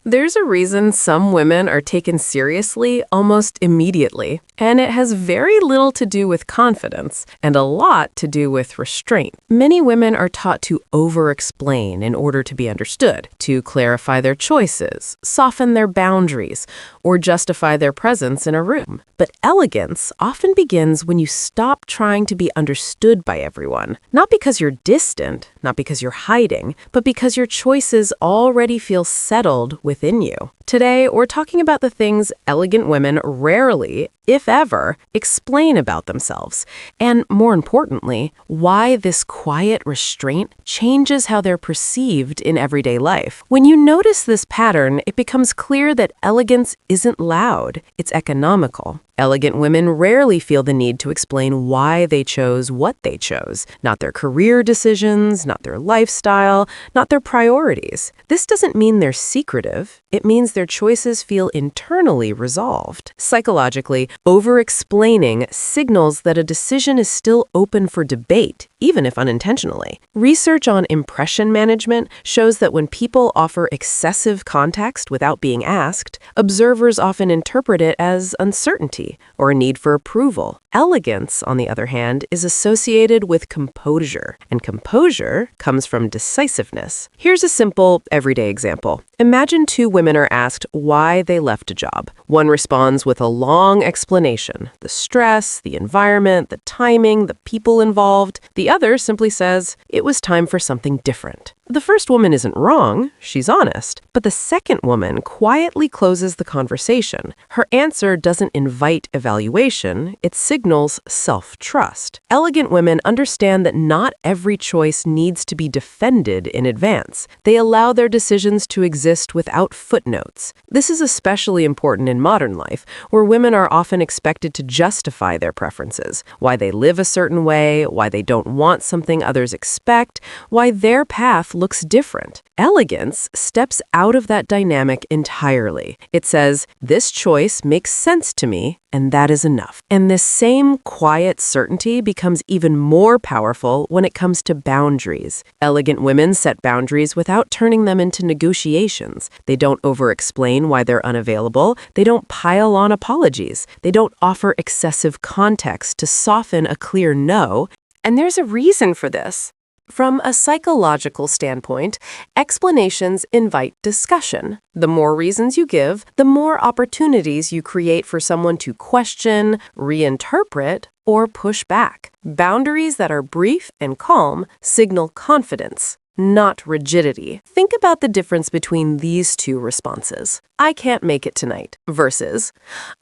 There's a reason some women are taken seriously almost immediately, and it has very little to do with confidence and a lot to do with restraint. Many women are taught to over-explain in order to be understood, to clarify their choices, soften their boundaries, or justify their presence in a room. But elegance often begins when you stop trying to be understood by everyone, not because you're distant, not because you're hiding, but because your choices already feel settled within you. Today, we're talking about the things elegant women rarely, if ever, explain about themselves, and more importantly, why this quiet restraint changes how they're perceived in everyday life. When you notice this pattern, it becomes clear that elegance isn't loud, it's economical. Elegant women rarely feel the need to explain why they chose what they chose, not their career decisions, not their lifestyle, not their priorities. This doesn't mean they're secretive. It means their choices feel internally resolved. Psychologically, over-explaining signals that a decision is still open for debate, even if unintentionally. Research on impression management shows that when people offer excessive context without being asked, observers often interpret it as uncertainty or a need for approval. Elegance, on the other hand, is associated with composure, and composure comes from decisiveness. Here's a simple, everyday example. Imagine two women are asked why they left a job. One responds with a long explanation: the stress, the environment, the timing, the people involved. The other simply says, "It was time for something different." The first woman isn't wrong, she's honest, but the second woman quietly closes the conversation. Her answer doesn't invite evaluation, it signals self-trust. Elegant women understand that not every choice needs to be defended in advance. They allow their decisions to exist without footnotes. This is especially important in modern life, where women are often expected to justify their preferences, why they live a certain way, why they don't want something others expect, why their path looks different. Elegance steps out of that dynamic entirely. It says, "This choice makes sense to me, and that is enough." And this same quiet certainty becomes even more powerful when it comes to boundaries. Elegant women set boundaries without turning them into negotiations. They don't over-explain why they're unavailable. They don't pile on apologies. They don't offer excessive context to soften a clear no. And there's a reason for this. From a psychological standpoint, explanations invite discussion. The more reasons you give, the more opportunities you create for someone to question, reinterpret, or push back. Boundaries that are brief and calm signal confidence, not rigidity. Think about the difference between these two responses. "I can't make it tonight," versus,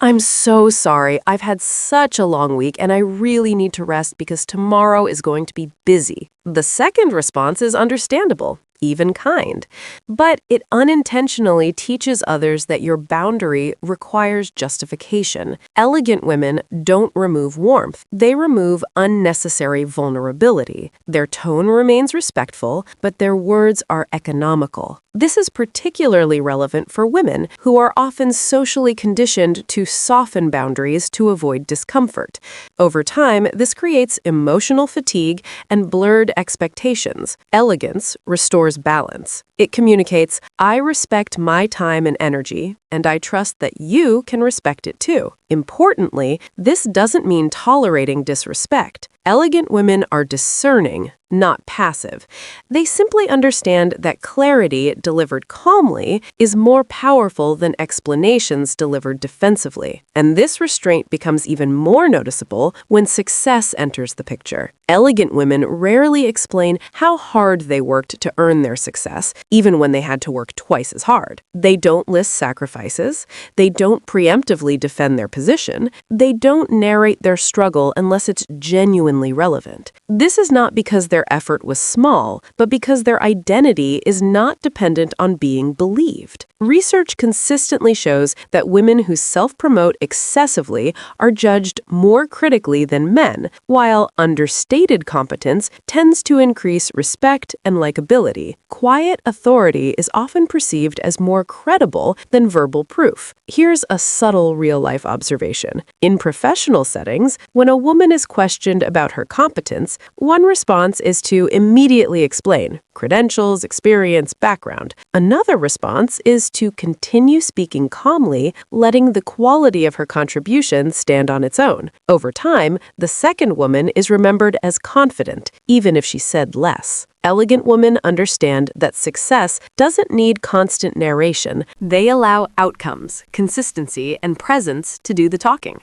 "I'm so sorry, I've had such a long week and I really need to rest because tomorrow is going to be busy." The second response is understandable, even kind, but it unintentionally teaches others that your boundary requires justification. Elegant women don't remove warmth. They remove unnecessary vulnerability. Their tone remains respectful, but their words are economical. This is particularly relevant for women who are often socially conditioned to soften boundaries to avoid discomfort. Over time, this creates emotional fatigue and blurred expectations. Elegance restores balance. It communicates, "I respect my time and energy, and I trust that you can respect it too." Importantly, this doesn't mean tolerating disrespect. Elegant women are discerning, not passive. They simply understand that clarity delivered calmly is more powerful than explanations delivered defensively. And this restraint becomes even more noticeable when success enters the picture. Elegant women rarely explain how hard they worked to earn their success, even when they had to work twice as hard. They don't list sacrifices. They don't preemptively defend their position. They don't narrate their struggle unless it's genuinely relevant. This is not because their effort was small, but because their identity is not dependent on being believed. Research consistently shows that women who self-promote excessively are judged more critically than men, while understated competence tends to increase respect and likability. Quiet authority is often perceived as more credible than verbal proof. Here's a subtle real-life observation. In professional settings, when a woman is questioned about her competence, one response is to immediately explain credentials, experience, background. Another response is chooses to continue speaking calmly, letting the quality of her contribution stand on its own. Over time, the second woman is remembered as confident, even if she said less. Elegant women understand that success doesn't need constant narration. They allow outcomes, consistency, and presence to do the talking.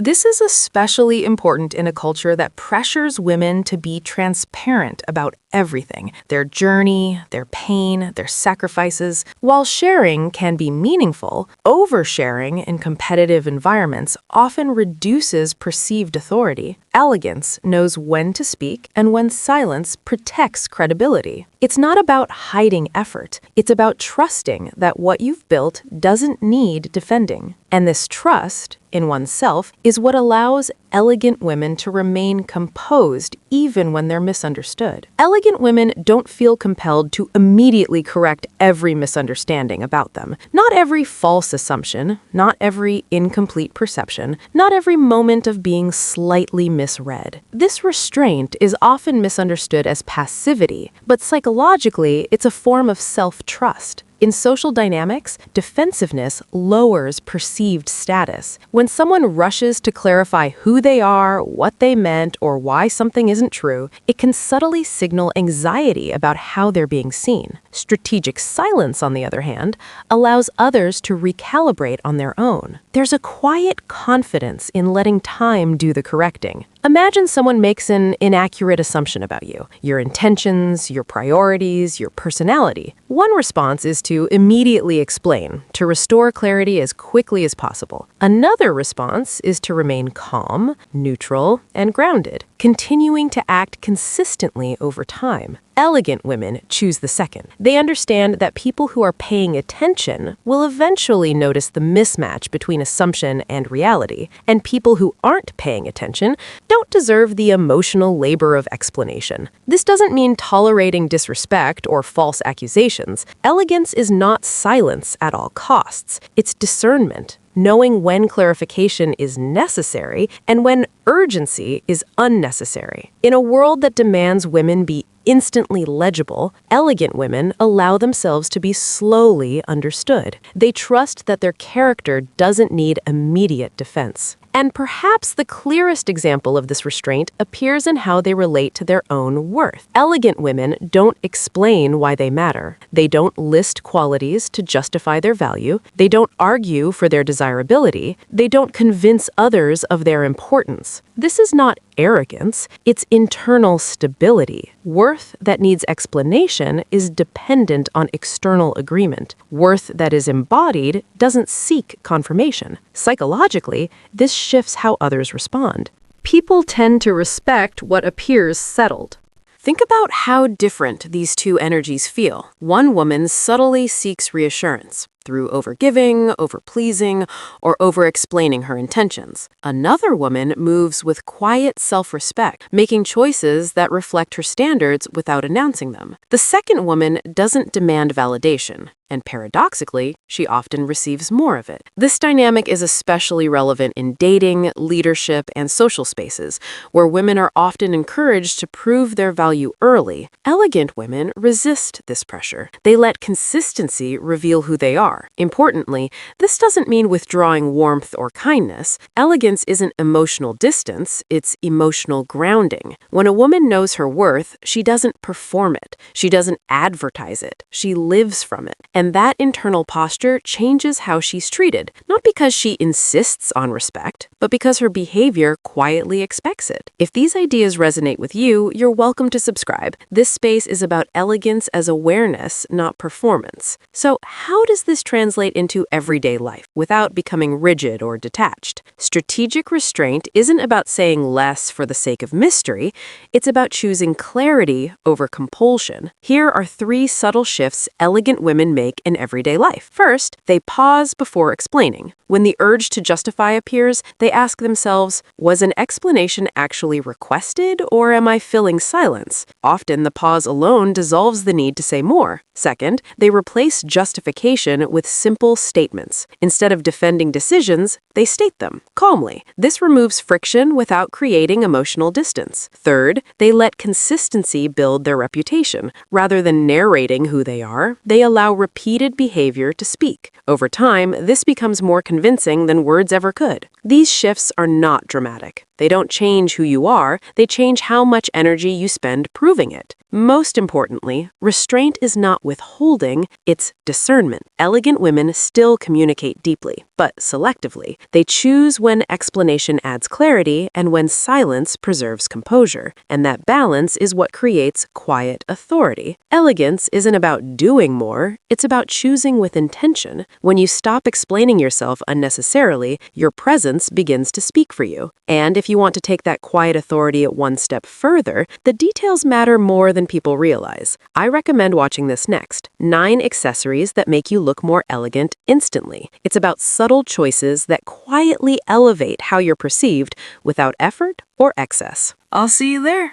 This is especially important in a culture that pressures women to be transparent about everything, their journey, their pain, their sacrifices. While sharing can be meaningful, oversharing in competitive environments often reduces perceived authority. Elegance knows when to speak and when silence protects credibility. It's not about hiding effort. It's about trusting that what you've built doesn't need defending. And this trust in oneself is what allows elegant women to remain composed even when they're misunderstood. Elegant women don't feel compelled to immediately correct every misunderstanding about them. Not every false assumption, not every incomplete perception, not every moment of being slightly misread. This restraint is often misunderstood as passivity, but psychologically, it's a form of self-trust. In social dynamics, defensiveness lowers perceived status. When someone rushes to clarify who they are, what they meant, or why something isn't true, it can subtly signal anxiety about how they're being seen. Strategic silence, on the other hand, allows others to recalibrate on their own. There's a quiet confidence in letting time do the correcting. Imagine someone makes an inaccurate assumption about you, your intentions, your priorities, your personality. One response is to immediately explain, to restore clarity as quickly as possible. Another response is to remain calm, neutral, and grounded, continuing to act consistently over time. Elegant women choose the second. They understand that people who are paying attention will eventually notice the mismatch between assumption and reality, and people who aren't paying attention don't deserve the emotional labor of explanation. This doesn't mean tolerating disrespect or false accusations. Elegance is not silence at all costs. It's discernment, knowing when clarification is necessary and when urgency is unnecessary. In a world that demands women be instantly legible, elegant women allow themselves to be slowly understood. They trust that their character doesn't need immediate defense. And perhaps the clearest example of this restraint appears in how they relate to their own worth. Elegant women don't explain why they matter. They don't list qualities to justify their value. They don't argue for their desirability. They don't convince others of their importance. This is not arrogance, it's internal stability. Worth that needs explanation is dependent on external agreement. Worth that is embodied doesn't seek confirmation. Psychologically, this shifts how others respond. People tend to respect what appears settled. Think about how different these two energies feel. One woman subtly seeks reassurance through overgiving, overpleasing, or over-explaining her intentions. Another woman moves with quiet self-respect, making choices that reflect her standards without announcing them. The second woman doesn't demand validation, and paradoxically, she often receives more of it. This dynamic is especially relevant in dating, leadership, and social spaces, where women are often encouraged to prove their value early. Elegant women resist this pressure. They let consistency reveal who they are. Importantly, this doesn't mean withdrawing warmth or kindness. Elegance isn't emotional distance, it's emotional grounding. When a woman knows her worth, she doesn't perform it. She doesn't advertise it. She lives from it. And that internal posture changes how she's treated, not because she insists on respect, but because her behavior quietly expects it. If these ideas resonate with you, you're welcome to subscribe. This space is about elegance as awareness, not performance. So how does this translate into everyday life without becoming rigid or detached? Strategic restraint isn't about saying less for the sake of mystery. It's about choosing clarity over compulsion. Here are 3 subtle shifts elegant women make in everyday life. First, they pause before explaining. When the urge to justify appears, they ask themselves, was an explanation actually requested, or am I filling silence? Often, the pause alone dissolves the need to say more. Second, they replace justification begin with simple statements. Instead of defending decisions, they state them calmly. This removes friction without creating emotional distance. Third, they let consistency build their reputation. Rather than narrating who they are, they allow repeated behavior to speak. Over time, this becomes more convincing than words ever could. These shifts are not dramatic. They don't change who you are, they change how much energy you spend proving it. Most importantly, restraint is not withholding, it's discernment. Elegant women still communicate deeply, but selectively. They choose when explanation adds clarity and when silence preserves composure. And that balance is what creates quiet authority. Elegance isn't about doing more, it's about choosing with intention. When you stop explaining yourself unnecessarily, your presence begins to speak for you. And if you want to take that quiet authority at one step further, the details matter more than people realize. I recommend watching this next: 9 accessories that make you look more elegant instantly. It's about subtle choices that quietly elevate how you're perceived without effort or excess. I'll see you there.